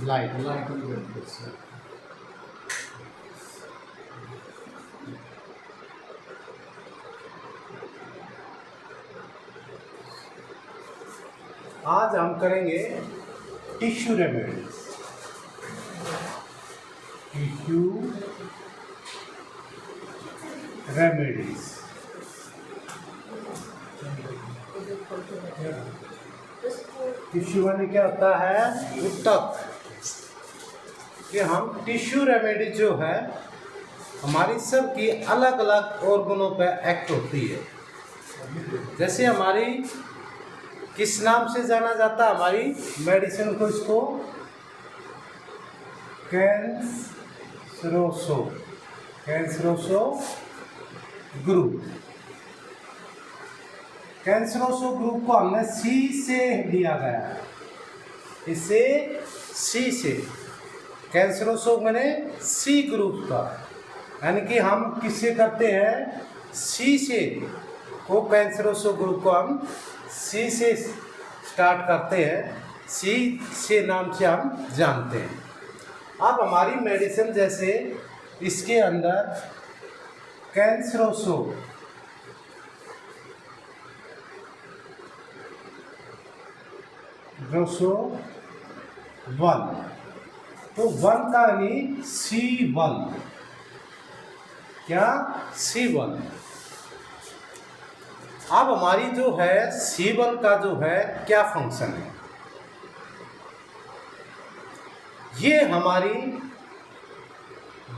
Light light on the आज हम करेंगे tissue remedies. Tissue remedies tissue माने क्या होता है? ऊतक। कि हम टिश्यू रेमेडी जो है हमारी सबकी अलग अलग ऑर्गनों पर एक्ट होती है। जैसे हमारी किस नाम से जाना जाता है हमारी मेडिसिन को? इसको कैंसरोसो ग्रुप। कैंसरोसो ग्रुप को हमने सी से लिया गया है। इसे सी से कैंसरोसो मैंने सी ग्रुप का, यानी कि हम किससे करते हैं? सी से। को कैंसरोसो ग्रुप को हम सी से स्टार्ट करते हैं, सी से नाम से हम जानते हैं। अब हमारी मेडिसिन जैसे इसके अंदर कैंसरोसो वन, तो वन का यानी C1। क्या? C1। अब हमारी जो है C1 का जो है क्या फंक्शन है? ये हमारी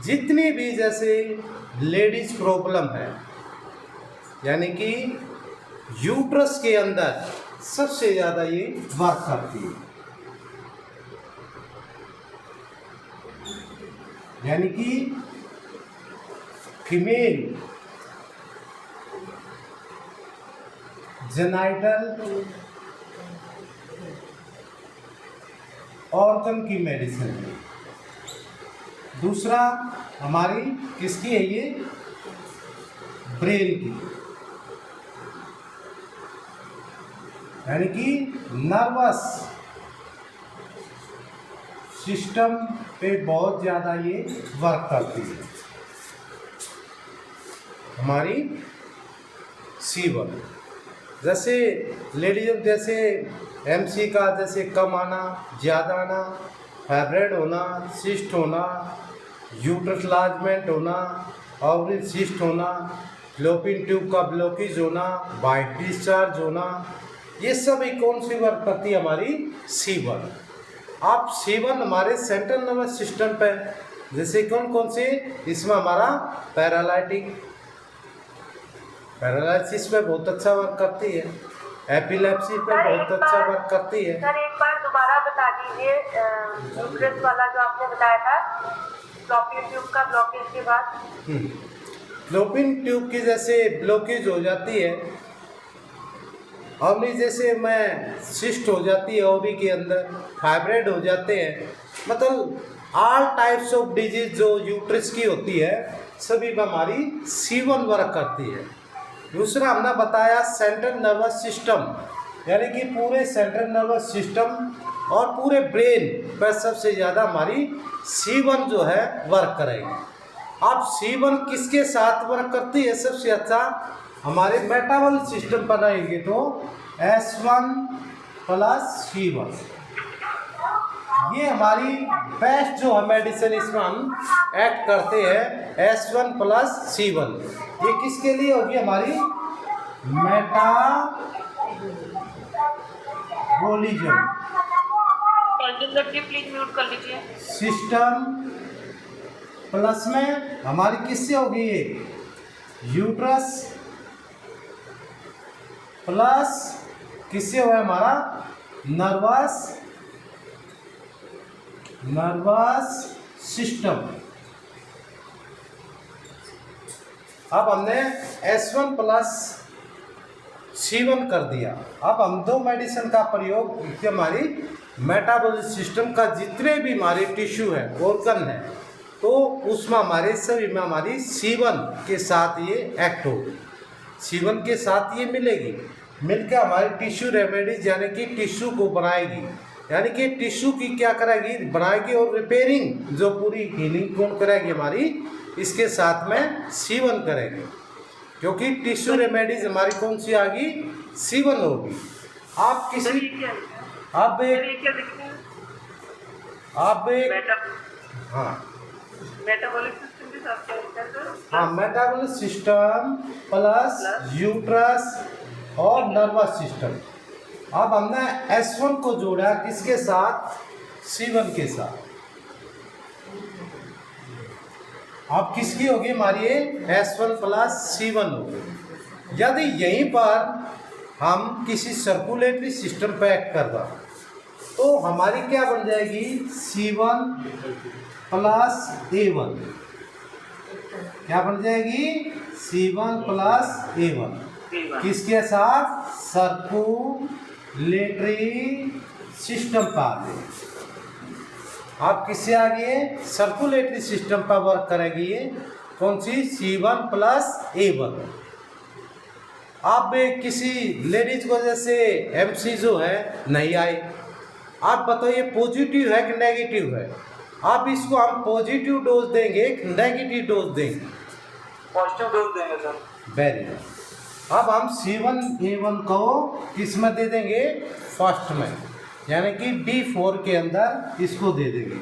जितनी भी जैसे लेडीज प्रॉब्लम है, यानी कि यूट्रस के अंदर सबसे ज़्यादा ये वर्क करती है। यानी कि फीमेल जेनाइटल ऑर्गन की मेडिसिन है। दूसरा हमारी किसकी है? ये ब्रेन की, यानी कि नर्वस सिस्टम पे बहुत ज़्यादा ये वर्क करती है हमारी C1। जैसे लेडीज जैसे MC का जैसे कम आना, ज़्यादा आना, फाइब्रॉइड होना, सिस्ट होना, यूट्रस लार्जमेंट होना, ओवरी सिस्ट होना, फ्लोपिन ट्यूब का ब्लॉकेज होना, वाइट डिस्चार्ज होना, ये सब कौन सी वर्क करती है? हमारी C1। आप C1 हमारे सेंट्रल नर्वस सिस्टम पे जैसे कौन कौन से? इसमें हमारा पैरालिसिस पे बहुत अच्छा वर्क करती है, एपिलेप्सी पे बहुत अच्छा वर्क करती है। सर एक बार दोबारा बता दीजिए, यूट्रस वाला जो आपने बताया था, फ्लोपिन ट्यूब का ब्लॉकेज के बाद। फ्लोपिन ट्यूब की जैसे ब्लॉकेज हो जाती है, ओवरी जैसे में सिस्ट हो जाती है, ओवरी के अंदर फाइब्रॉइड हो जाते हैं, मतलब ऑल टाइप्स ऑफ डिजीज जो यूट्रस की होती है सभी में हमारी C1 वर्क करती है। दूसरा हमने बताया सेंट्रल नर्वस सिस्टम, यानी कि पूरे सेंट्रल नर्वस सिस्टम और पूरे ब्रेन पर सबसे ज़्यादा हमारी C1 जो है वर्क करेगी। अब C1 किसके साथ वर्क करती है? सबसे अच्छा हमारे मेटाबॉलिक सिस्टम बनाएंगे तो S1 + C1। ये हमारी बेस्ट जो है मेडिसिन, इसमें हम एक्ट करते हैं S1 + C1। ये किसके लिए होगी? हमारी मेटाबॉलिज्म प्लीज म्यूट कर लीजिए। सिस्टम प्लस में हमारी किससे होगी? ये यूट्रस प्लस किससे हुआ? हमारा नर्वस सिस्टम। अब हमने S1 + C1 कर दिया। अब हम दो मेडिसिन का प्रयोग हमारी मेटाबॉलिक सिस्टम का जितने भी हमारे टिश्यू है, ऑर्गन है, तो उसमें हमारे सभी में हमारी C1 के साथ ये एक्ट होगी, C1 के साथ ये मिलेगी, मिलकर हमारी टिश्यू रेमेडीज यानी कि टिश्यू को बनाएगी। यानी कि टिश्यू की क्या करेगी, बनाएगी और रिपेयरिंग जो पूरी हीलिंग कौन करेगी हमारी, इसके साथ में C1 करेगी, क्योंकि टिश्यू रेमेडीज हमारी कौन सी आ गई, C1 होगी। आप सर ये किसी क्या आप सर एक ये क्या लिखते हैं? आप एक मेटा हाँ मेटाबॉलिक सिस्टम के साथ क्या लिखा है सर? हाँ मेटाबॉलिक सिस्टम प्लस यूट्रस और नर्वस सिस्टम। अब हमने S1 को जोड़ा किसके साथ, C1 के साथ। अब किसकी होगी हमारी ये S1 प्लस C1 होगी। यदि यहीं पर हम किसी सर्कुलेटरी सिस्टम पे एक्ट कर रहा तो हमारी क्या बन जाएगी, C1 प्लस A1। क्या बन जाएगी, C1 प्लस A1 किसके साथ, सर्कुलेटरी सिस्टम पर आ गए। आप किससे आ गए, सर्कुलेटरी सिस्टम पर वर्क करेगी ये कौन सी, C1 प्लस A1। आप किसी लेडीज को जैसे MC जो है नहीं आए, आप बताइए पॉजिटिव है कि नेगेटिव है। आप इसको हम पॉजिटिव डोज देंगे कि नेगेटिव डोज देंगे, पॉजिटिव डोज देंगे सर। Very good. अब हम C1 A1 को किस में दे देंगे, फर्स्ट में, यानी कि D4 के अंदर इसको दे देंगे।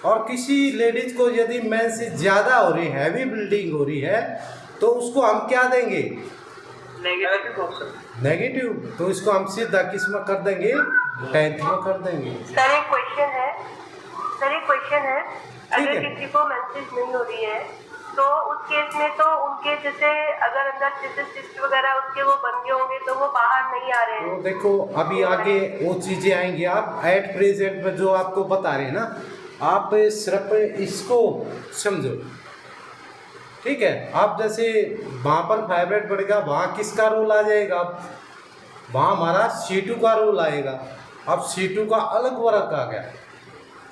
और किसी लेडीज को यदि मेंस से ज़्यादा हो रही है, हैवी ब्लीडिंग हो रही है, तो उसको हम क्या देंगे, नेगेटिव ऑप्शन। नेगेटिव। तो इसको हम सीधा किस में कर देंगे, 10th में कर देंगे। सर एक क्वेश्चन है, ठीक अगर है। किसी को मेंसेस नहीं हो रही है तो उस केस में तो उनके जैसे अगर अंदर सिस्ट वगैरह उसके वो बन गए होंगे तो वो बाहर नहीं आ रहे तो हैं। देखो अभी आगे वो चीज़ें आएंगी। आप एट प्रेजेंट में जो आपको बता रहे हैं ना, आप सिर्फ इसको समझो, ठीक है। आप जैसे वहाँ पर फाइब्रेट बढ़ेगा, वहाँ किसका रोल आ जाएगा, वहाँ हमारा C2 का रोल आएगा। अब C2 का अलग वर्क आ गया।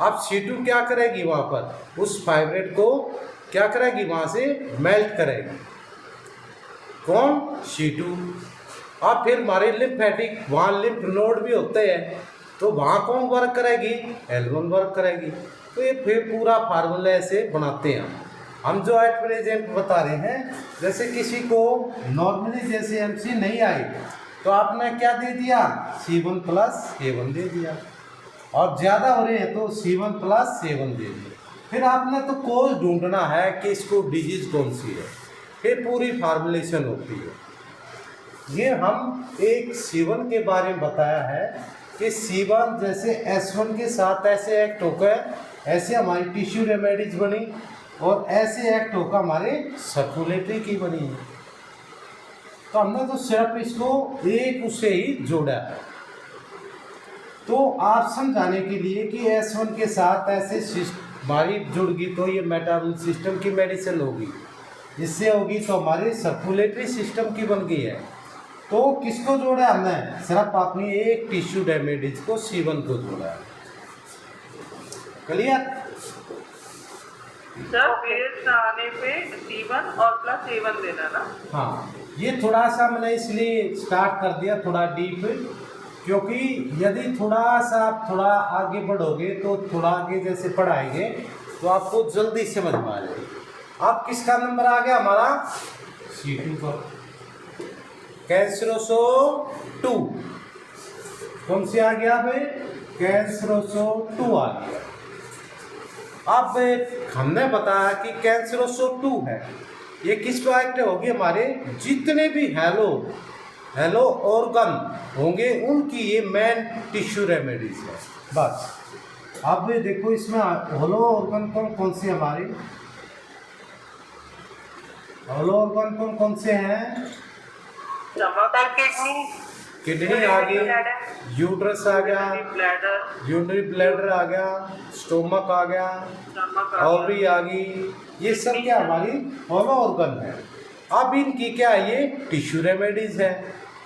अब C2 क्या करेगी, वहाँ पर उस फाइब्रेट को क्या करेगी, वहाँ से मेल्ट करेगी। कौन, C2। अब फिर हमारे लिम्फेटिक, वहाँ लिम्फ नोड भी होते हैं, तो वहाँ कौन वर्क करेगी, L1 वर्क करेगी। तो ये फिर पूरा फार्मूला ऐसे बनाते हैं हम जो एट प्रेजेंट बता रहे हैं। जैसे किसी को नॉर्मली जैसे MC नहीं आई तो आपने क्या दे दिया, C1 प्लस A1 दे दिया, और ज़्यादा हो रहे हैं तो C1 प्लस A1 दे दिया। फिर आपने तो कोज ढूंढना है कि इसको डिजीज कौन सी है, फिर पूरी फार्मुलेशन होती है। ये हम एक C1 के बारे में बताया है कि C1 जैसे S1 के साथ ऐसे एक्ट होकर ऐसे हमारी टिश्यू रेमेडीज बनी, और ऐसे एक्ट होकर हमारे सर्कुलेटरी की बनी है। तो हमने तो सिर्फ इसको एक उससे ही जोड़ा है। तो आप समझाने के लिए कि S1 के साथ ऐसे हमारी जुड़गी तो ये मेटाबॉलिक सिस्टम की मेडिसिन होगी, इससे होगी तो हमारे सर्कुलेटरी सिस्टम की बन गई है। तो किसको जोड़ा हमने, सिर्फ अपनी एक टिश्यू रेमेडीज को C1 को जोड़ा है। क्लियर। सर पेज आने पे C1 और प्लस A1 देना ना। हाँ, ये थोड़ा सा मैंने इसलिए स्टार्ट कर दिया थोड़ा डीप, क्योंकि यदि थोड़ा सा आप थोड़ा आगे बढ़ोगे तो थोड़ा आगे जैसे पढ़ाएंगे तो आपको जल्दी समझ में आ जाएगा। अब किसका नंबर आ गया हमारा, C2 का। कैंसरोसो 2 कौन सी आ गया भाई, कैंसरोसो 2 आ गया। अब हमने बताया कि कैंसरोसो 2 है, ये किस पर एक्ट होगी, हमारे जितने भी हेलो ऑर्गन होंगे उनकी ये मेन टिश्यू रेमेडीज है बस। अब देखो इसमें हेलो ऑर्गन कौन से हमारे, हेलो ऑर्गन कौन से हैं, किडनी आ गई, यूट्रस आ गया, यूरिनरी ब्लैडर आ गया, स्टोमक आ गया, ओवरी आ गई, ये सब क्या हमारी हेलो ऑर्गन है। अब इनकी क्या है, ये टिश्यू रेमेडीज है।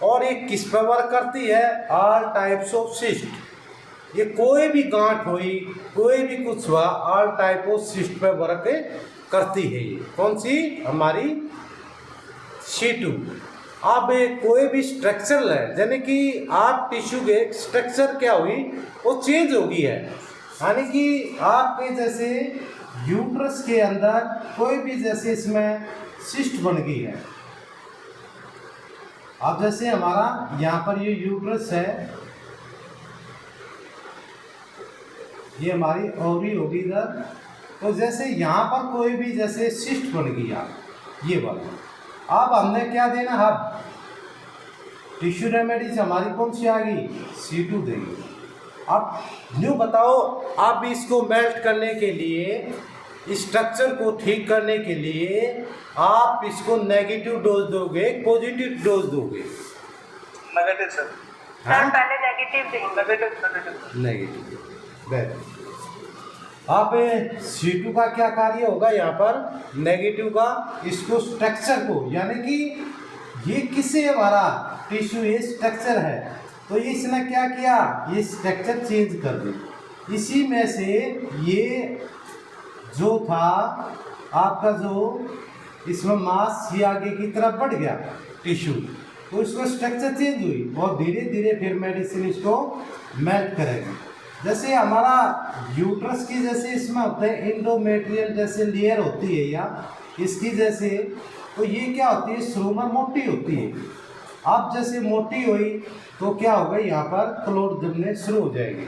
और ये किस पर वर्क करती है, ऑल टाइप्स ऑफ सिस्ट। ये कोई भी गांठ हुई, कोई भी कुछ हुआ, ऑल टाइप ऑफ सिस्ट पर वर्क करती है। ये कौन सी, हमारी C2। अब कोई भी स्ट्रक्चर है, यानी कि आप टिश्यू के स्ट्रक्चर क्या हुई, वो चेंज हो गई है। यानी कि आपके जैसे यूट्रस के अंदर कोई भी जैसे इसमें सिस्ट बन गई है। अब जैसे हमारा यहाँ पर ये यूट्रस है, ये हमारी ओवरी होगी इधर, तो जैसे यहाँ पर कोई भी जैसे सिस्ट बन गई ये वाला, अब हमने क्या देना, अब टिश्यू रेमेडीज हमारी कौन सी आ गई, C2 देंगे। अब न्यू बताओ, आप इसको मेल्ट करने के लिए, स्ट्रक्चर को ठीक करने के लिए आप इसको नेगेटिव डोज दोगे, पॉजिटिव डोज दोगे? Negative sir. सर पहले नेगेटिव देंगे। नेगेटिव। आप C2 का क्या कार्य होगा यहाँ पर, नेगेटिव का, इसको स्ट्रक्चर को, यानी कि ये किसे हमारा टिश्यू ये स्ट्रक्चर है, तो इसने क्या किया, ये स्ट्रक्चर चेंज कर दी। इसी में से ये जो था आपका, जो इसमें मास ये आगे की तरफ बढ़ गया टिश्यू, तो इसको स्ट्रक्चर चेंज हुई और धीरे धीरे फिर मेडिसिन इसको मेल्ट करेगी। जैसे हमारा यूट्रस की जैसे इसमें होते हैं एंडोमेट्रियल जैसे लेयर होती है या इसकी जैसे, तो ये क्या होती है, शुरू में मोटी होती है। अब जैसे मोटी हुई तो क्या होगा, यहाँ पर क्लोट जमने शुरू हो जाएगी।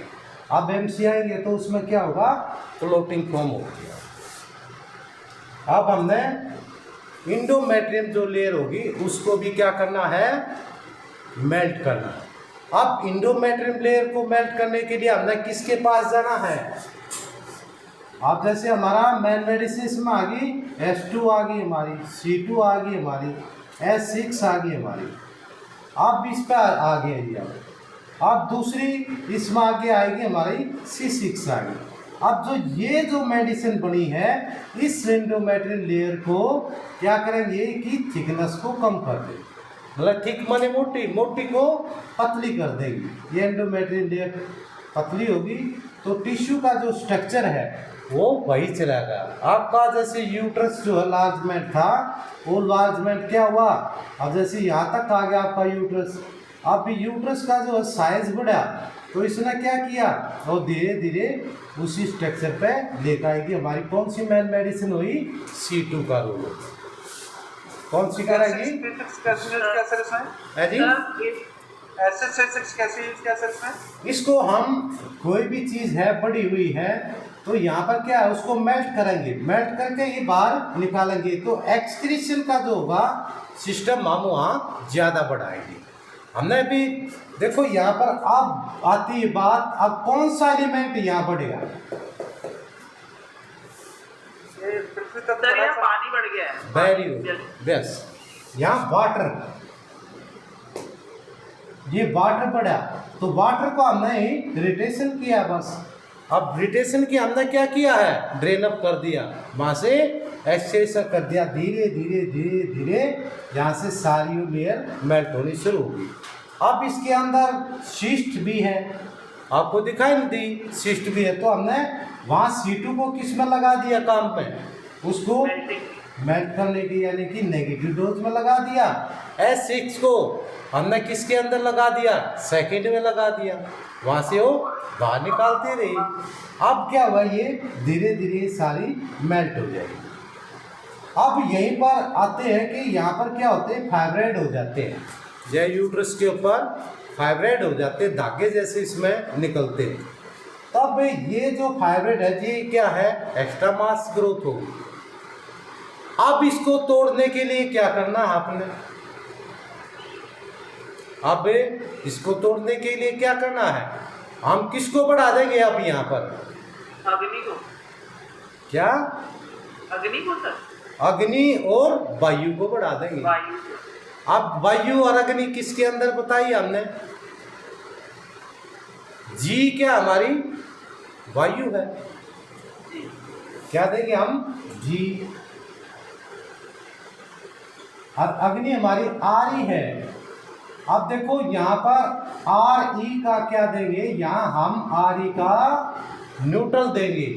अब MC आएंगे तो उसमें क्या होगा, क्लोटिंग फॉर्म होती है। अब हमने इंडोमेट्रियम जो लेयर होगी उसको भी क्या करना है, मेल्ट करना है। अब इंडोमेट्रियम लेयर को मेल्ट करने के लिए हमने किसके पास जाना है, अब जैसे हमारा मेन मेडिसिन में आ गई, S2 आ गई हमारी, C2 आ गई हमारी, S6 आ गई हमारी। अब इस पर आ गया ये, अब दूसरी इसमें आगे आएगी हमारी C6 आ गई। अब जो मेडिसिन बनी है, इस एंडोमेट्रियल लेयर को क्या करेंगे कि थिकनेस को कम कर देंगे, मतलब ठीक माने मोटी को पतली कर देंगे। ये एंडोमेट्रियल लेयर पतली होगी तो टिश्यू का जो स्ट्रक्चर है वो वही चला गया। आपका जैसे यूट्रस जो है लार्जमेंट था, वो लार्जमेंट क्या हुआ, अब जैसे यहाँ तक आ गया आपका यूट्रस, अब यूट्रस का जो साइज बढ़ा तो इसने क्या किया, और धीरे धीरे उसी स्ट्रक्चर पे लेकर आएगी। हमारी कौन सी मेन मेडिसिन हुई, C2 का रोल, कौन सी करेगी, इसको हम कोई भी चीज़ है बड़ी हुई है तो यहाँ पर क्या है, उसको मेल्ट करेंगे, मेल्ट करके ये बाहर निकालेंगे, तो एक्सक्रीशन का जो होगा सिस्टम हम वहाँ ज़्यादा बढ़ाएंगे। हमने भी देखो यहाँ पर अब आती है बात, अब कौन सा एलिमेंट यहाँ बढ़ेगा, पानी बढ़ गया है, वेरी गुड, बस यहाँ वाटर, ये वाटर बढ़ा तो वाटर को हमने इरिटेशन किया बस। अब इरिटेशन की हमने क्या किया है, ड्रेन अप कर दिया, वहाँ से एक्सक्रीशन कर दिया, धीरे धीरे धीरे धीरे यहाँ से सारी लेयर मेल्ट होनी शुरू होगी। अब इसके अंदर सिस्ट भी है, आपको दिखाई नहीं दी, सिस्ट भी है, तो हमने वहाँ C2 को किस में लगा दिया काम पे, उसको मेल्ट करने की, यानी कि नेगेटिव डोज में लगा दिया। S6 को हमने किसके अंदर लगा दिया, सेकेंड में लगा दिया, वहाँ से वो बाहर निकालती रही। अब क्या हुआ, ये धीरे धीरे सारी मेल्ट हो जाएगी। अब यहीं पर आते हैं कि यहाँ पर क्या होते हैं, फाइब्रॉइड हो जाते हैं, जय यूट्रस के ऊपर फाइब्रॉइड हो जाते हैं, धागे जैसे इसमें निकलते हैं। तब ये जो फाइब्रॉइड है ये क्या है, एक्स्ट्रा मास ग्रोथ होगी। अब इसको तोड़ने के लिए क्या करना है आपने, अब इसको तोड़ने के लिए क्या करना है, हम किसको बढ़ा देंगे अब यहाँ पर, अग्नि को, क्या अग्नि को सर, अग्नि और वायु को बढ़ा देंगे। वायु, अब वायु और अग्नि किसके अंदर बताई हमने, जी क्या हमारी वायु है, क्या देंगे हम, जी, और अग्नि हमारी RE है। अब देखो यहाँ पर RE का क्या देंगे, यहाँ हम RE का न्यूट्रल देंगे,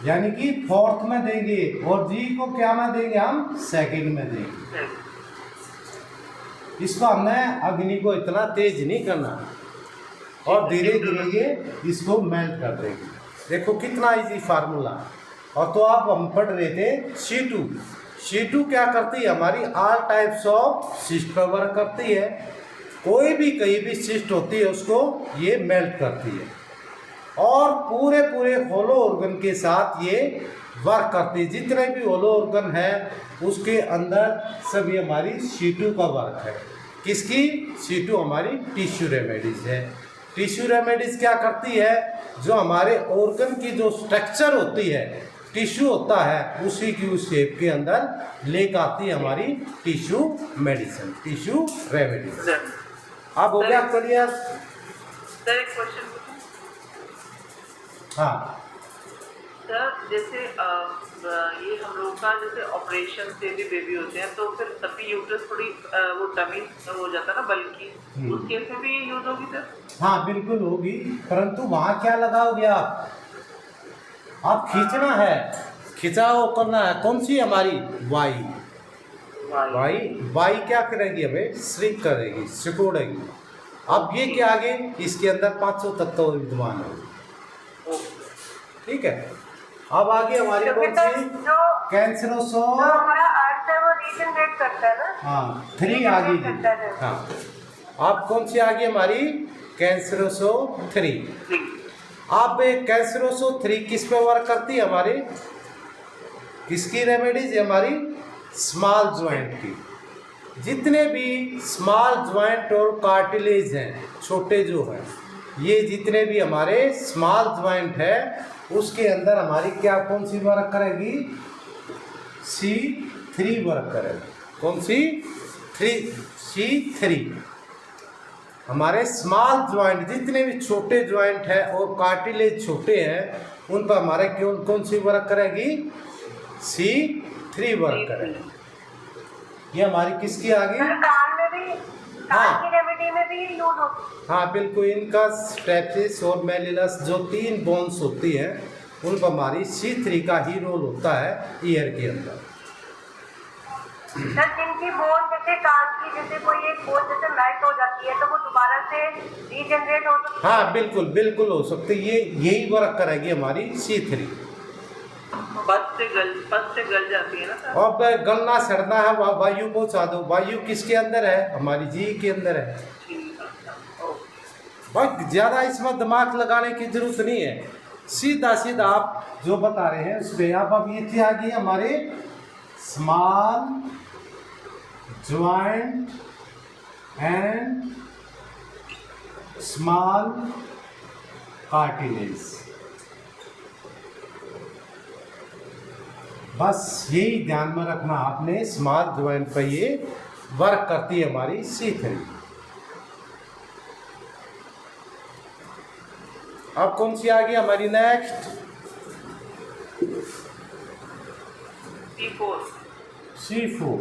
यानी कि फोर्थ में देंगे, और G को क्या में देंगे, हम सेकंड में देंगे। इसको हमने अग्नि को इतना तेज नहीं करना और धीरे धीरे ये इसको मेल्ट कर देगी। देखो कितना इजी फार्मूला। और तो आप हम पढ़ रहे थे C2 क्या करती है, हमारी ऑल टाइप्स ऑफ सिस्ट पर वर्क करती है। कोई भी कहीं भी सिस्ट होती है उसको ये मेल्ट करती है और पूरे होलो ऑर्गन के साथ ये वर्क करती है। जितने भी होलो ऑर्गन है उसके अंदर सभी हमारी C2 का वर्क है। किसकी? C2 हमारी टिश्यू रेमेडीज है। टिश्यू रेमेडीज क्या करती है, जो हमारे ऑर्गन की जो स्ट्रक्चर होती है, टिश्यू होता है, उसी की उस शेप के अंदर लेकर आती है हमारी टिश्यू मेडिसिन, टिश्यू रेमेडीज। अब हो गया क्लियर? सर एक क्वेश्चन पूछूं? हाँ सर जैसे ये हम लोग का जैसे ऑपरेशन से भी बेबी होते हैं तो फिर तभी यूट्रस थोड़ी वो टमी हो जाता है ना, बल्कि उस केस में भी यूज होगी सर? हाँ बिल्कुल होगी, परंतु वहाँ क्या लगाओगे आप खींचना है, खिंचाव करना है। कौन सी हमारी वाई क्या करेगी, हमें श्रिंक करेगी, सिकोड़ेगी। अब ये क्या आगे इसके अंदर 500 तत्व विद्यमान है। ठीक है, अब आगे हमारी कौन सी कैंसरोसो हमारा अर्थ है वो रीजनरेट करता है ना। हाँ 3 आ गई। हाँ अब कौन सी आ गई हमारी कैंसरोसो 3। अब कैंसरोसो 3 किस पे वर्क करती है हमारी, किसकी रेमेडीज है हमारी? स्मॉल ज्वाइंट की। जितने भी स्मॉल ज्वाइंट और कार्टिलेज हैं, छोटे जो हैं, ये जितने भी हमारे स्मॉल ज्वाइंट है उसके अंदर हमारी क्या कौन सी वर्क करेगी? C3 वर्क करेगी। कौन सी? C3। हमारे स्मॉल ज्वाइंट जितने भी छोटे ज्वाइंट है और कार्टिलेज छोटे हैं उन पर हमारे कौन सी वर्क करेगी? C3 वर्क करेगी। ये हमारी किसकी आ गई? कान में भी, कान की रेमेडी में भी यूज होती है। हाँ बिल्कुल, इनका स्ट्रेप्सिस और मेलिनस जो 3 बोन्स होती हैं उन पर हमारी C3 का ही रोल होता है ईयर के अंदर। सर जिनकी बोन जैसे कान की जैसे कोई एक बोन जैसे मेल्ट हो जाती है तो वो दोबारा से रीजनरेट हो सकती है? हाँ बिल्कुल हो सकती है, ये यही वर्क करेगी हमारी C3। फर्स्ट से गल जाती है ना सर? अब गलना सड़ना है वायु पहुँचा दो। वायु किसके अंदर है? हमारी जी के अंदर है। बहुत ज़्यादा इसमें दिमाग लगाने की जरूरत नहीं है, सीधा आप जो बता रहे हैं उस पर आप। अब ये थी आ गई हमारे small joint and small cartilage. बस यही ध्यान में रखना आपने, स्मॉल ज्वाइंट पर ये वर्क करती है हमारी C3। अब कौन सी आ गई हमारी नेक्स्ट? C4।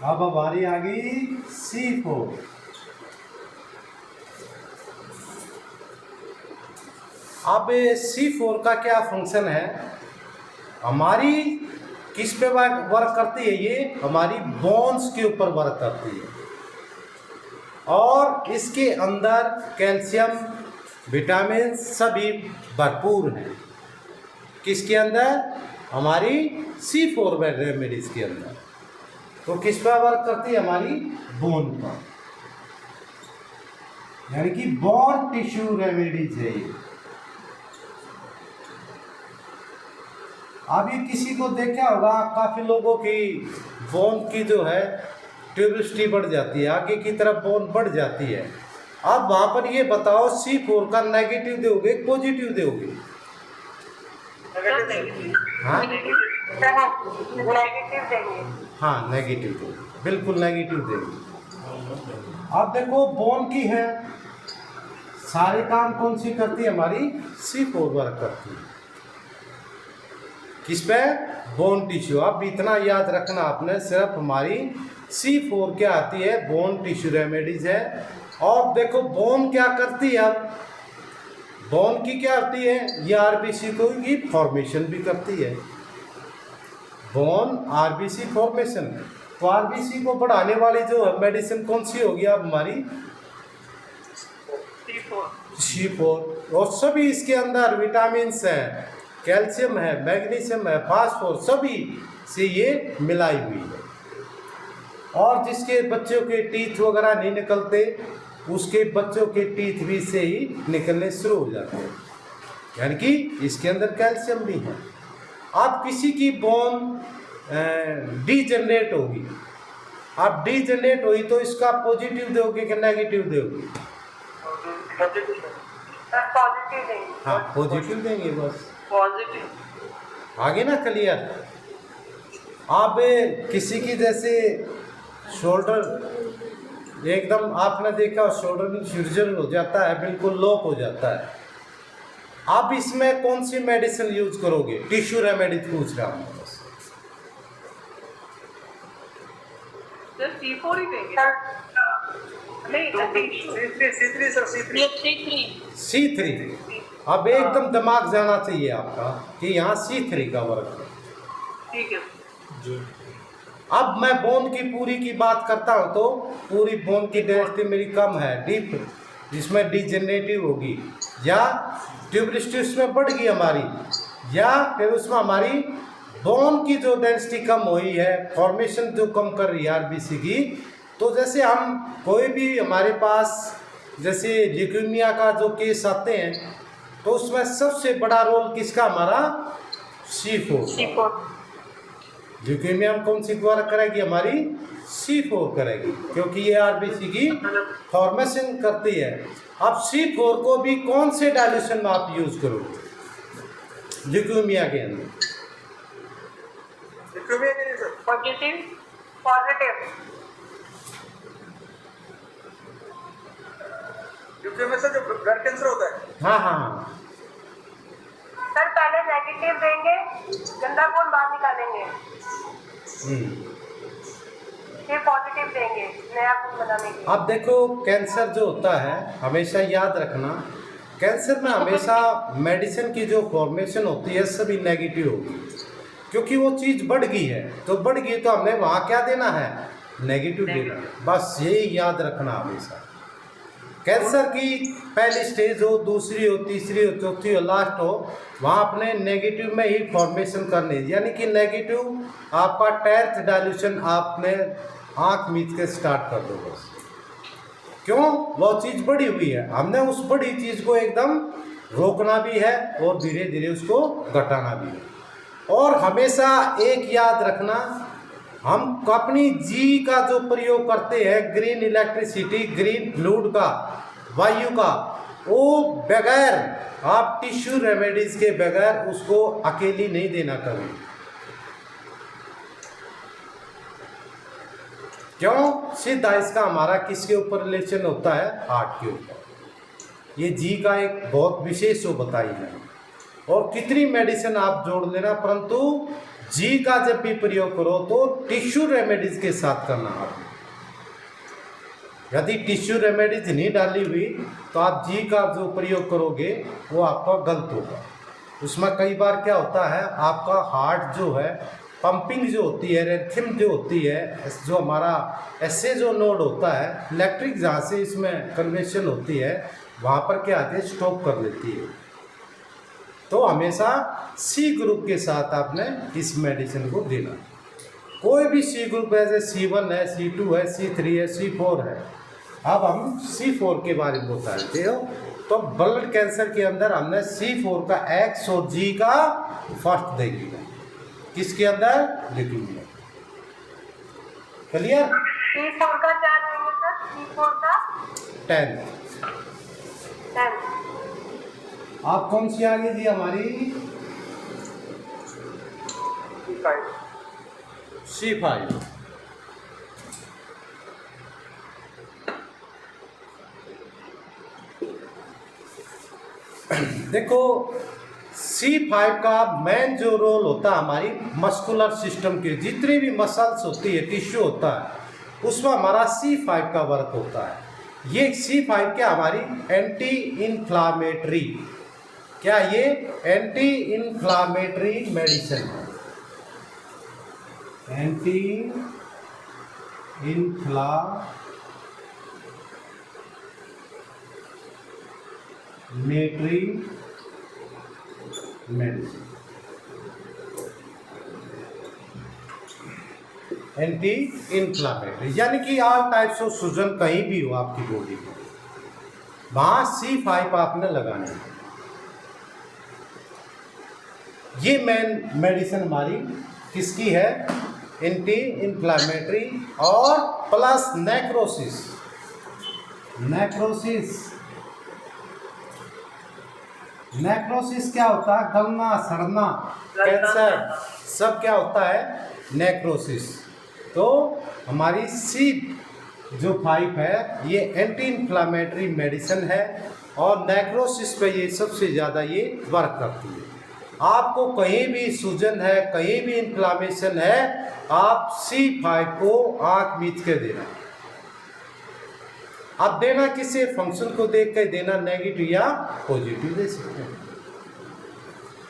अब हमारी आ गई C4। अब C4 का क्या फंक्शन है? हमारी किस पे वर्क करती है? ये हमारी बोन्स के ऊपर वर्क करती है और इसके अंदर कैल्शियम, विटामिन सभी भरपूर हैं। किसके अंदर? हमारी C4 रेमेडीज के अंदर। तो किस पर वर्क करती है? हमारी बोन पर, यानी कि बोन टिश्यू रेमेडीज है ये। अभी किसी को देखा होगा, काफ़ी लोगों की बोन की जो है ट्यूबिलिटी बढ़ जाती है, आगे की तरफ बोन बढ़ जाती है। अब वहाँ पर ये बताओ C4 का नेगेटिव दोगे पॉजिटिव दोगे? हाँ नेगेटिव देंगे। हाँ नेगेटिव दोगे, बिल्कुल नेगेटिव देंगे। अब देखो बोन की है, सारे काम कौन सी करती है? हमारी C4 वर्क करती है। किस पे? Bone tissue. अब इतना याद रखना आपने, सिर्फ हमारी C4 क्या आती है? बोन टिश्यू रेमेडीज है। और देखो बोन क्या करती है? अब बोन की क्या होती है, ये आरबीसी को की फॉर्मेशन भी करती है। बोन आरबीसी फॉर्मेशन, तो आरबीसी को बढ़ाने वाली जो मेडिसिन कौन सी होगी अब हमारी, C4। और सभी इसके अंदर विटामिन्स हैं, कैल्शियम है, मैग्नीशियम है, फास्फोरस, सभी से ये मिलाई हुई है। और जिसके बच्चों के टीथ वगैरह नहीं निकलते, उसके बच्चों के टीथ भी से ही निकलने शुरू हो जाते हैं, यानी कि इसके अंदर कैल्शियम भी है। आप किसी की बोन डीजनरेट होगी, आप डीजनरेट हुई तो इसका पॉजिटिव दोगे कि नेगेटिव दोगे? पॉजिटिव देंगे। हाँ, पॉजिटिव देंगे बस, पॉजिटिव। आगे ना क्लियर। आप किसी की जैसे शोल्डर एकदम आपने देखा शोल्डर में फ्यूजन हो जाता है, बिल्कुल लॉक हो जाता है, आप इसमें कौन सी मेडिसिन यूज करोगे? टिश्यू रेमेडी पूछ रहा हूँ बस। सर C4 ही देंगे। नहीं C3। अब एकदम दिमाग जाना चाहिए आपका कि यहाँ C3 का वर्क है। ठीक है। अब मैं बोन की पूरी की बात करता हूँ तो पूरी बोन की डेंसिटी मेरी कम है, डीप, जिसमें डिजेनरेटिव होगी या ट्यूबरिस्टिस में बढ़ गई हमारी, या फिर उसमें हमारी बोन की जो डेंसिटी कम हुई है, फॉर्मेशन जो कम कर रही है आरबीसी की। तो जैसे हम कोई भी हमारे पास जैसे ल्यूकेमिया का जो केस आते हैं तो उसमें सबसे बड़ा रोल किसका, हमारा C4। ल्यूकेमिया में कौन सी वर्क करेगी, हमारी C4 करेगी, क्योंकि ये आरबीसी की फॉर्मेशन करती है। अब C4 को भी कौन से डाइल्यूशन में आप यूज करोगे ल्यूकेमिया के अंदर? पॉजिटिव। पॉजिटिव। ल्यूकेमिया से जो ब्लड कैंसर होता है। हाँ हाँ हाँ, सर पहले नेगेटिव देंगे, गंदा खून बाहर निकालेंगे, फिर पॉजिटिव देंगे नया खून बनाने के लिए। अब देखो कैंसर जो होता है, हमेशा याद रखना, कैंसर में हमेशा मेडिसिन की जो फॉर्मेशन होती है सभी नेगेटिव होगी, क्योंकि वो चीज़ बढ़ गई है, तो बढ़ गई तो हमने वहाँ क्या देना है, नेगेटिव देना है। बस यही याद रखना हमेशा। कैंसर की पहली स्टेज हो, दूसरी हो, तीसरी हो, चौथी हो, लास्ट हो, वहाँ अपने नेगेटिव में ही फॉर्मेशन करनी, यानी कि नेगेटिव आपका 10th डाइल्यूशन आपने आँख मीच के स्टार्ट कर दो बस। क्यों? वो चीज़ बढ़ी हुई है, हमने उस बड़ी चीज़ को एकदम रोकना भी है और धीरे धीरे उसको घटाना भी है। और हमेशा एक याद रखना, हम अपनी जी का जो प्रयोग करते हैं, ग्रीन इलेक्ट्रिसिटी, ग्रीन फ्लूइड का, वायु का, वो बगैर आप टिश्यू रेमेडीज के बगैर उसको अकेली नहीं देना कभी। क्यों? सीधा इसका हमारा किसके ऊपर रिलेशन होता है, हार्ट के ऊपर। ये जी का एक बहुत विशेष वो बताई है। और कितनी मेडिसिन आप जोड़ लेना, परंतु जी का जब भी प्रयोग करो तो टिश्यू रेमेडीज के साथ करना। आप यदि टिश्यू रेमेडीज नहीं डाली हुई तो आप जी का जो प्रयोग करोगे वो आपका गलत होगा। उसमें कई बार क्या होता है, आपका हार्ट जो है, पंपिंग जो होती है, रिथम जो होती है, जो हमारा ऐसे जो नोड होता है, इलेक्ट्रिक जहाँ से इसमें कन्वेंशन होती है, वहाँ पर क्या आती है, स्टॉप कर देती है। तो हमेशा सी ग्रुप के साथ आपने इस मेडिसिन को देना। कोई भी सी ग्रुप है, जैसे C1 है, C2 है, C3 है, C4 है। अब हम C4 के बारे में बताते हो तो ब्लड कैंसर के अंदर हमने C4 का X और G का फर्स्ट देगी, किसके अंदर, ल्यूकेमिया। क्लियर? C4 का क्या देंगे सर? C4 का 10। 10। आप कौन सी आगे जी हमारी, C5। देखो C5 का मेन जो रोल होता है हमारी मस्कुलर सिस्टम के, जितनी भी मसल्स होती है, टिश्यू होता है, उसमें हमारा C5 का वर्क होता है। ये C5 क्या, हमारी एंटी इन्फ्लामेटरी क्या ये एंटी इन्फ्लामेटरी मेडिसिन है, anti inflammatory medicine, anti inflammatory, यानी कि ऑल टाइप्स ऑफ सूजन कहीं भी हो आपकी बॉडी में, वहां C5 आपने लगाना है। ये मेन मेडिसिन हमारी किसकी है, एंटी इन्फ्लामेटरी और प्लस नेक्रोसिस। नेक्रोसिस क्या होता है, गलना सड़ना, कैंसर, सब क्या होता है, नेक्रोसिस। तो हमारी C5 है ये एंटी इन्फ्लामेटरी मेडिसिन है और नेक्रोसिस पे ये सबसे ज़्यादा ये वर्क करती है। आपको कहीं भी सूजन है, कहीं भी इन्फ्लामेशन है, आप C5 को आँख मीच के देना। आप देना किसी फंक्शन को देख कर देना, नेगेटिव या पॉजिटिव दे सकते हैं।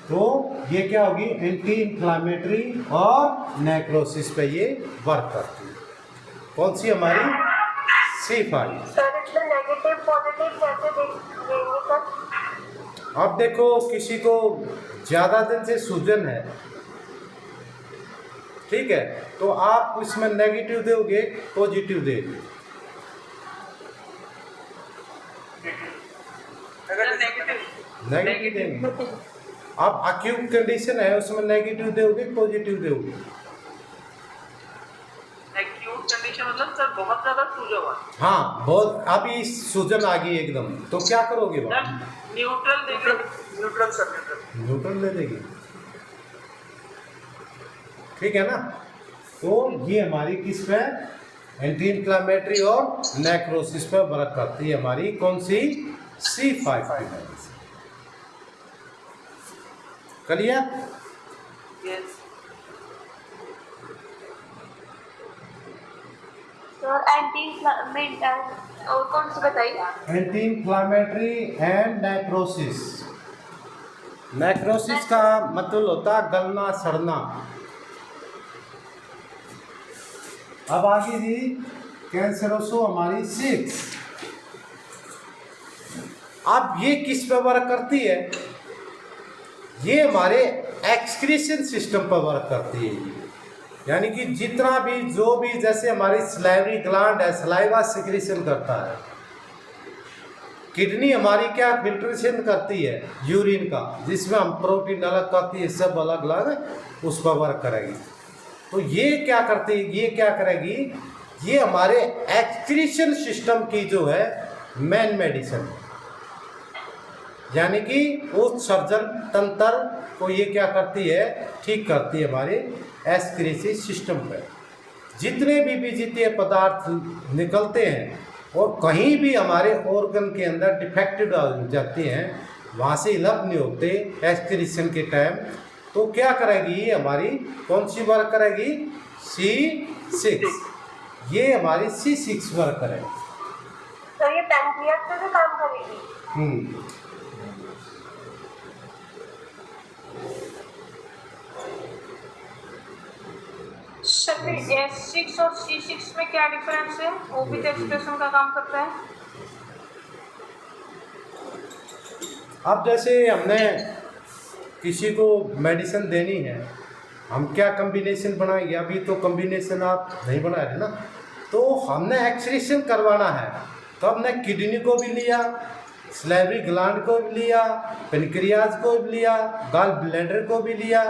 तो ये क्या होगी, एंटी इन्फ्लामेटरी और नेक्रोसिस पे ये वर्क करती है। कौन सी हमारी C5। सर इसमें नेगेटिव पॉजिटिव कैसे देंगे सर? अब देखो किसी को ज़्यादा दिन से सूजन है, ठीक है, तो आप इसमें नेगेटिव दोगे, पॉजिटिव देंगे। नेगेटिव देंगे। अब एक्यूट कंडीशन है उसमें नेगेटिव दोगे, पॉजिटिव दोगे। एक्यूट कंडीशन मतलब सर बहुत ज्यादा सूजा हुआ, हाँ बहुत, अभी सूजन आ गई एकदम, तो क्या करोगे सर बाबा? न्यूट्रल देंगे। Neutral sir, neutral. न्यूट्रल दे देगी, ठीक है ना। तो ये हमारी किस पे, एंटी इन्फ्लामेटरी और नेक्रोसिस पे वर्क करती है हमारी कौन सी, C5 है। क्लियर? यस सर एंटी और कौन सी बताइए? Anti inflammatory and necrosis. Necrosis का मतलब होता है गलना सड़ना। अब आगे जी कैंसरोसो हमारी 6। अब ये किस पे वर्क करती है, ये हमारे एक्सक्रीशन सिस्टम पर वर्क करती है। यानी कि जितना भी जो भी, जैसे हमारी सलाइवरी ग्लैंड है, सलाइवा सिक्रीशन करता है, किडनी हमारी क्या फिल्ट्रेशन करती है यूरिन का, जिसमें हम प्रोटीन अलग करती है, सब अलग अलग उस पर वर्क करेगी। तो ये क्या करती है, ये क्या करेगी, ये हमारे एक्सक्रीशन सिस्टम की जो है मेन मेडिसिन, यानी कि उत्सर्जन तंत्र को ये क्या करती है, ठीक करती है हमारे एक्सक्रीशन सिस्टम पर। जितने भी विजितीय पदार्थ निकलते हैं और कहीं भी हमारे ऑर्गन के अंदर डिफेक्टेड हो जाते हैं, वहाँ से इलाज नहीं होते एक्सक्रीशन के टाइम, तो क्या करेगी ये हमारी कौन सी वर्क करेगी, C6। ये हमारी C6 वर्क करेगी। तो ये पैंक्रियास पे भी काम करेगी? सर S6 और C6 में क्या डिफरेंस है? वो भी तो एक्सप्रेशन का काम करता है। अब जैसे हमने किसी को मेडिसिन देनी है, हम क्या कॉम्बिनेशन बनाएंगे, अभी तो कॉम्बिनेशन आप नहीं बना रहे ना, तो हमने एक्सक्रीशन करवाना है, तो हमने किडनी को भी लिया, सलाइवरी ग्लैंड को भी लिया, पेनक्रियाज को भी लिया, गॉल ब्लैडर को भी लिया,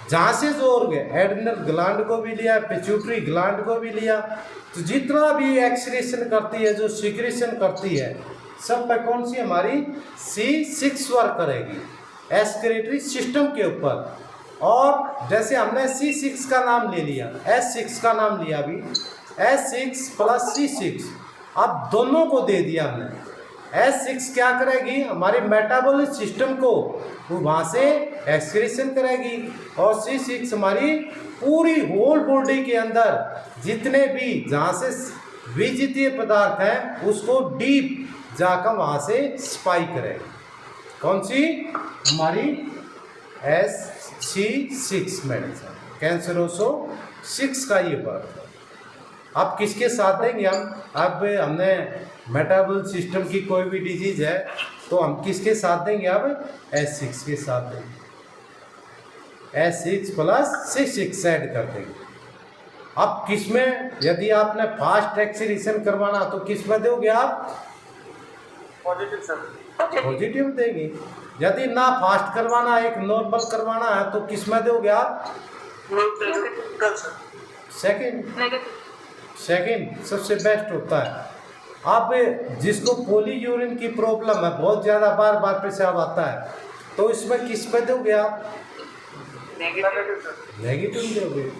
जहाँ से जोर गए एड्रिनल ग्लैंड को भी लिया, पिट्यूटरी ग्लैंड को भी लिया। तो जितना भी एक्सक्रीशन करती है, जो सिक्रीशन करती है, सब पे कौन सी हमारी C6 वर्क करेगी एक्सक्रीटरी सिस्टम के ऊपर। और जैसे हमने C6 का नाम ले लिया, S6 का नाम लिया, अभी S6 प्लस C6, अब दोनों को दे दिया हमने। S6 क्या करेगी, हमारे मेटाबॉलिक सिस्टम को वहाँ से एक्सक्रीशन करेगी, और C6 हमारी पूरी होल बॉडी के अंदर जितने भी जहाँ से विजितीय पदार्थ हैं उसको डीप जाकर वहाँ से स्पाई करेगी। कौन सी? हमारी SC6 मेडिसिन, कैंसरोसो 6 का ये वर्क है। अब किसके साथ देंगे हम? अब हमने मेटाबॉल सिस्टम की कोई भी डिजीज है तो हम किसके साथ देंगे? अब S6 के साथ देंगे, S6 प्लस 6 ऐड कर देंगे। अब किसमें, यदि आपने फास्ट एक्सीरेशन करवाना तो किसमें दोगे आप? Positive sir. पॉजिटिव देंगे। यदि ना फास्ट करवाना, एक नॉर्मल करवाना है तो किसमें दोगे आप? Neutral sir. Second. Negative. Second सबसे बेस्ट होता है। अब जिसको पॉलीयूरिन की प्रॉब्लम है, बहुत ज़्यादा बार बार पेशाब आता है, तो इसमें किस पे दोगे आप? Negative sir. नेगेटिव दोगे।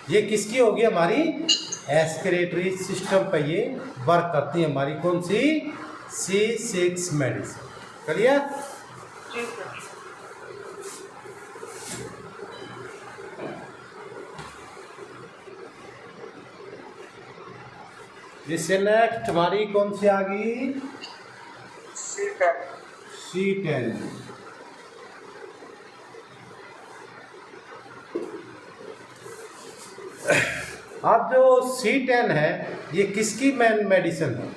ये किसकी होगी? हमारी एस्क्रेटरी सिस्टम पे ये वर्क करती है, हमारी कौन सी? C6 medicine. क्लियर? जी सर। इससे नेक्स्ट हमारी कौन सी आ गई? C10। C10। अब जो C10 है ये किसकी मेन मेडिसिन है?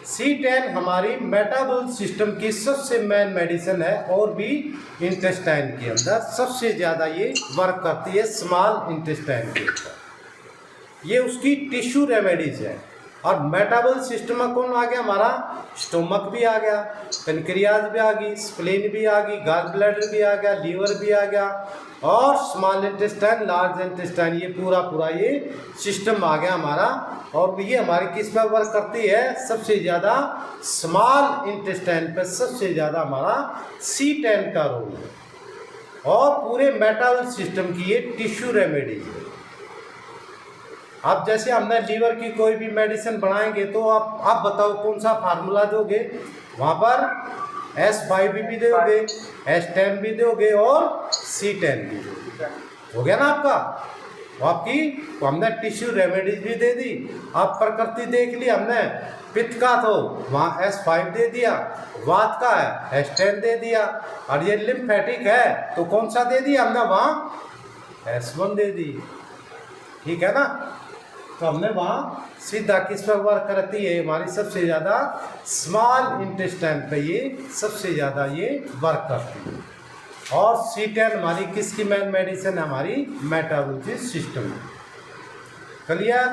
C10 हमारी मेटाबॉल सिस्टम की सबसे मेन मेडिसिन है, और भी इंटेस्टाइन के अंदर सबसे ज़्यादा ये वर्क करती है, स्मॉल इंटेस्टाइन के अंदर। ये उसकी टिश्यू रेमेडीज है। और मेटाबॉल सिस्टम में कौन आ गया? हमारा स्टोमक भी आ गया, पेनक्रियाज भी आ गई, स्प्लीन भी आ गई, गॉल ब्लैडर भी आ गया, लीवर भी आ गया, और स्मॉल इंटेस्टाइन, लार्ज इंटेस्टाइन, ये पूरा ये सिस्टम आ गया हमारा। और ये हमारी किस पर वर्क करती है? सबसे ज़्यादा स्मॉल इंटेस्टाइन पे सबसे ज़्यादा हमारा C10 का रोल है, और पूरे मेटाबॉल सिस्टम की ये टिश्यू रेमेडीज है। अब जैसे हमने लीवर की कोई भी मेडिसिन बनाएंगे तो आप बताओ कौन सा फार्मूला दोगे? वहाँ पर S5 भी दोगे, S10 भी दोगे, और C10 भी दोगे। हो गया ना आपका? आपकी तो हमने टिश्यू रेमेडीज भी दे दी। अब प्रकृति देख ली हमने, पित्त का तो वहाँ S5 दे दिया, वात का है S10 दे दिया, और ये लिम्फेटिक है तो कौन सा दे दिया हमने? वहाँ S1 दे दी। ठीक है ना? तो हमने वहाँ सीधा किस पर वर्क करती है? हमारी सबसे ज़्यादा स्मॉल इंटेस्टाइन पे ये सबसे ज़्यादा ये वर्क करती है। और C10 हमारी किसकी मेन मेडिसिन है? हमारी मेटाबॉलिक सिस्टम। क्लियर?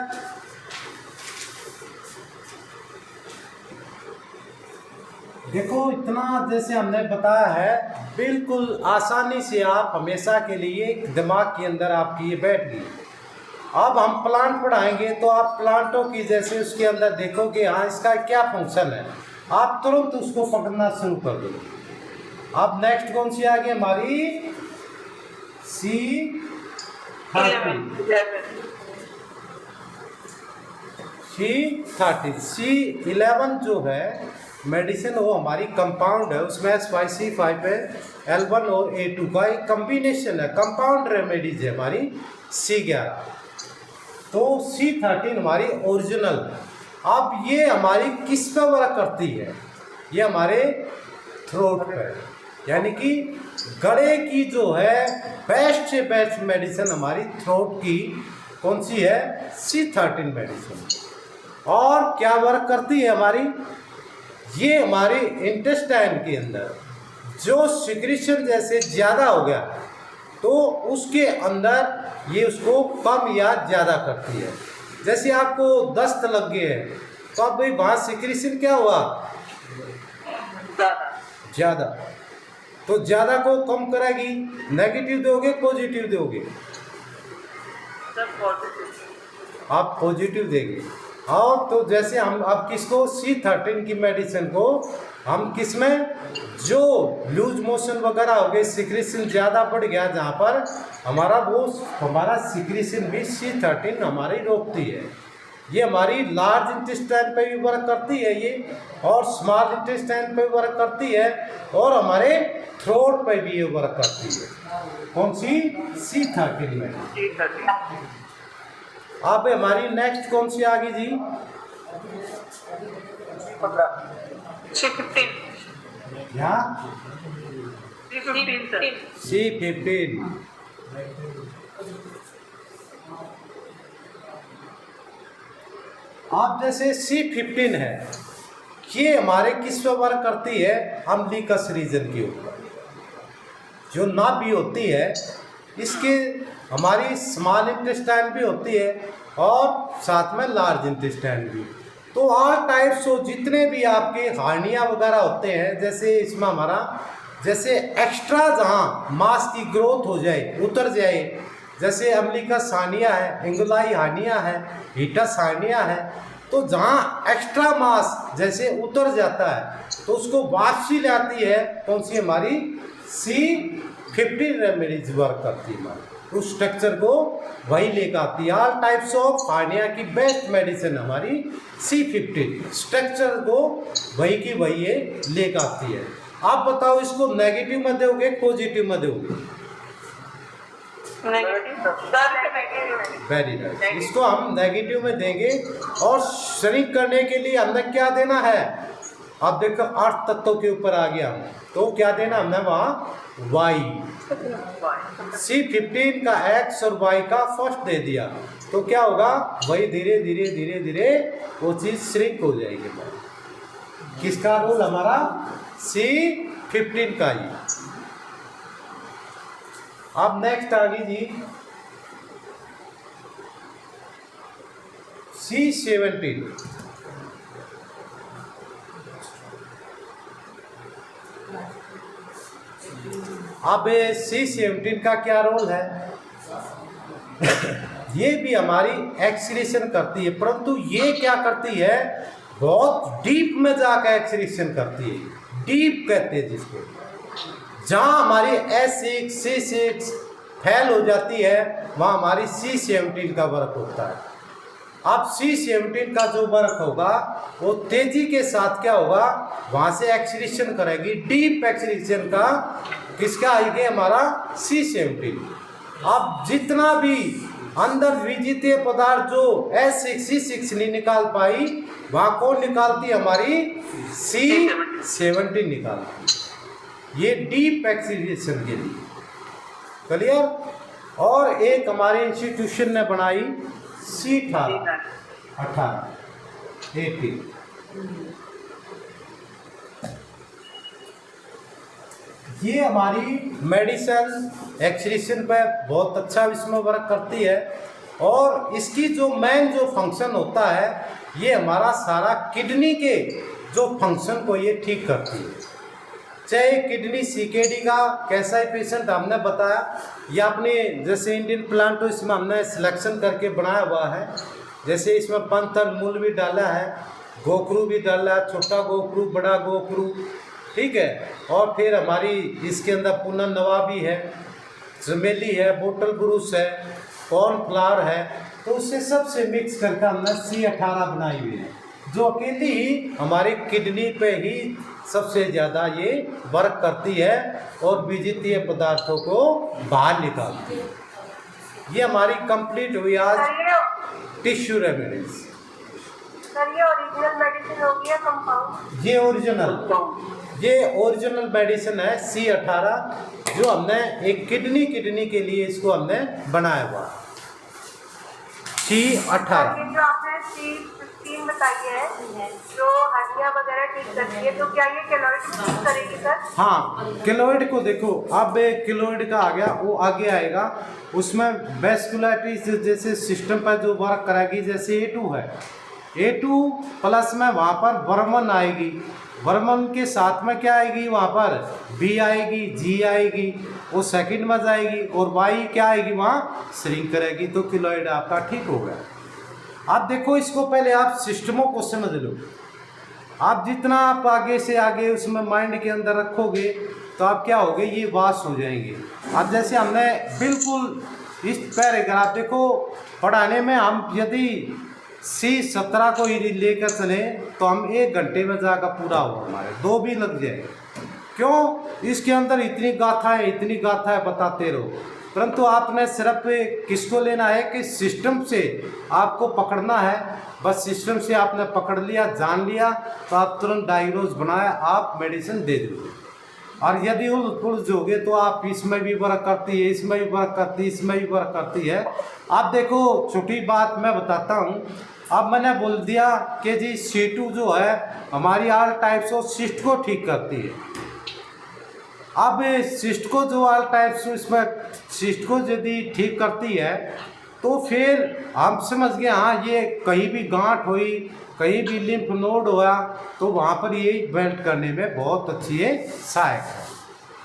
देखो इतना जैसे हमने बताया है, बिल्कुल आसानी से आप हमेशा के लिए दिमाग के अंदर आपकी ये बैठ गई। अब हम प्लांट पढ़ाएंगे तो आप प्लांटों की जैसे उसके अंदर देखोगे, हाँ इसका क्या फंक्शन है, आप तुरंत उसको पकड़ना शुरू कर दो। अब नेक्स्ट कौन सी आ गई हमारी? C13। C11 जो है मेडिसिन वो हमारी कंपाउंड है, उसमें C5 है, L1 और A2 का एक कम्बिनेशन है, कंपाउंड रेमेडीज है हमारी C11। तो C13 हमारी ओरिजिनल। अब ये हमारी किस पे वर्क करती है? ये हमारे थ्रोट पे, यानी कि गले की जो है बेस्ट से बेस्ट मेडिसिन हमारी थ्रोट की कौन सी है? C13 medicine. और क्या वर्क करती है हमारी? ये हमारी इंटेस्टाइन के अंदर जो सिक्रीशन जैसे ज़्यादा हो गया तो उसके अंदर ये उसको कम या ज़्यादा करती है। जैसे आपको दस्त लग गए है तो अब भाई वहाँ सिक्रीशन क्या हुआ? ज़्यादा। तो ज़्यादा को कम करेगी, नेगेटिव दोगे पॉजिटिव दोगे? Sir positive. आप पॉजिटिव देंगे। और तो जैसे हम अब किसको? C13 की मेडिसिन को हम किस में, जो लूज मोशन वगैरह हो गए, सिक्रीशन ज़्यादा बढ़ गया जहाँ पर हमारा सिक्रीशन भी C13 हमारी रोकती है। ये हमारी लार्ज इंटेस्टाइन पे भी वर्क करती है ये, और स्मॉल इंटेस्टाइन पे वर्क करती है, और हमारे थ्रोट पे भी ये वर्क करती है। कौन सी? C13 में। अब हमारी नेक्स्ट कौन सी आ गई जी? C15। यहाँ C15 सर। C15। आप जैसे C15 है, ये हमारे किस पे वर्क करती है? अम्बिलिकस रीजन के ऊपर। जो नाभि होती है इसके हमारी स्मॉल इंटेस्टाइन भी होती है और साथ में लार्ज इंटेस्टाइन भी। तो ऑल टाइप्स ऑफ जितने भी आपके हार्निया वगैरह होते हैं, जैसे इसमें हमारा जैसे एक्स्ट्रा जहाँ मांस की ग्रोथ हो जाए, उतर जाए, जैसे अम्बिलिकस हार्निया है, एंगुलाई हार्निया है, हिटस हार्निया है, तो जहाँ एक्स्ट्रा मांस जैसे उतर जाता है तो उसको वापसी लाती है कौन सी? हमारी C15 रेमेडीज वर्क करती है हमारी, उस स्ट्रक्चर को वही लेकर आती है। ऑल टाइप्स ऑफ हार्निया की बेस्ट मेडिसिन हमारी C15 स्ट्रक्चर को वही की वही ये लेकर आती है। आप बताओ इसको नेगेटिव में दोगे पॉजिटिव में दोगे? Very nice. इसको हम नेगेटिव में देंगे और श्रिंक करने के लिए हमने क्या देना है? अब देखो 8 तत्वों के ऊपर आ गया हम, तो क्या देना हमने वहाँ? Y। C15 का X और Y का फर्स्ट दे दिया तो क्या होगा? वही धीरे धीरे धीरे धीरे वो चीज़ श्रिंक हो जाएगी। किसका रोल? हमारा C15 का ही। अब नेक्स्ट आ गई जी C17। अब C17 का क्या रोल है? ये भी हमारी एक्सक्रीशन करती है, परंतु ये क्या करती है? बहुत डीप में जाकर एक्सक्रीशन करती है। डीप कहते हैं जिसको, जहाँ हमारी S6 C6 फेल हो जाती है वहाँ हमारी C17 का वर्क होता है। अब C17 का जो वर्क होगा वो तेजी के साथ क्या होगा? वहाँ से एक्सक्रीशन करेगी, डीप एक्सक्रीशन का किसका आएगी? हमारा C17। अब जितना भी अंदर विजितीय पदार्थ जो S6 C6 नहीं निकाल पाई, वहाँ कौन निकालती? हमारी C17 निकालती। ये डीप एक्सक्रीशन के लिए क्लियर। और एक हमारे इंस्टीट्यूशन ने बनाई C18। ये हमारी मेडिसिन एक्सक्रीशन पे बहुत अच्छा इसमें वर्क करती है और इसकी जो मेन जो फंक्शन होता है ये हमारा सारा किडनी के जो फंक्शन को ये ठीक करती है। चाहे किडनी CKD का कैसा ही पेशेंट हमने बताया, या अपने जैसे इंडियन प्लांटो इसमें हमने सिलेक्शन करके बनाया हुआ है। जैसे इसमें पंथर मूल भी डाला है, गोखरू भी डाला है, छोटा गोखरू, बड़ा गोखरू, ठीक है। और फिर हमारी इसके अंदर पुनः नवा भी है, चमेली है, बोतल ब्रूस है, कॉर्नफ्लावर है, तो उससे सबसे मिक्स करके हमने C18 बनाई हुई है, जो अकेली ही हमारे किडनी पे ही सबसे ज़्यादा ये वर्क करती है और विजितीय पदार्थों को बाहर निकालती है। ये हमारी कंप्लीट हुई आज टिश्यू रेमेडीज। सर ये ओरिजिनल मेडिसिन होगी या कंपाउंड? ये ओरिजिनल मेडिसिन है C18, जो हमने एक किडनी के लिए इसको हमने बनाया हुआ C18। जो आपने C15 बताई है जो हर्निया वगैरह ठीक करती है, तो क्या ये केलॉइड ठीक करेगी सर? हाँ, केलॉइड को देखो, अब केलॉइड का आ गया, वो आगे आएगा। उसमें वेस्कुलरिटी जैसे सिस्टम पर जो वर्क कराएगी, जैसे A2 है, A2 प्लस में वहाँ पर वर्मन आएगी, वर्मन के साथ में क्या आएगी? वहाँ पर B आएगी, G आएगी, वो सेकंड में जाएगी, और Y क्या आएगी? वहाँ श्रिंक करेगी। तो केलॉइड आपका ठीक हो गया। आप देखो इसको पहले आप सिस्टमों को समझ लो। आप जितना आप आगे से आगे उसमें माइंड के अंदर रखोगे तो आप क्या होगे? ये वास हो जाएंगे। अब जैसे हमने बिल्कुल इस पैराग्राफ देखो, पढ़ाने में हम यदि C17 को ही लेकर चले तो हम 1 घंटे में जाकर पूरा हो, हमारे 2 भी लग जाए। क्यों? इसके अंदर इतनी गाथा है बताते रहो। परंतु आपने सिर्फ किसको लेना है कि सिस्टम से आपको पकड़ना है। बस सिस्टम से आपने पकड़ लिया, जान लिया, तो आप तुरंत डायग्नोज बनाया, आप मेडिसिन दे दोगे। और यदि उलझ होगे तो आप इसमें भी वर्क करती है, इसमें भी वर्क करती है, इसमें भी वर्क करती है। आप देखो, छोटी बात मैं बताता हूँ। अब मैंने बोल दिया कि जी C2 जो है हमारी ऑल टाइप्स ऑफ सिस्ट को ठीक करती है। अब सिस्ट को जो ऑल टाइप्स इसमें सिस्ट को यदि ठीक करती है तो फिर हम समझ गए हाँ, ये कहीं भी गांठ हुई, कहीं भी लिम्फ नोड हुआ तो वहाँ पर ये बेल्ट करने में बहुत अच्छी है, सहायक है।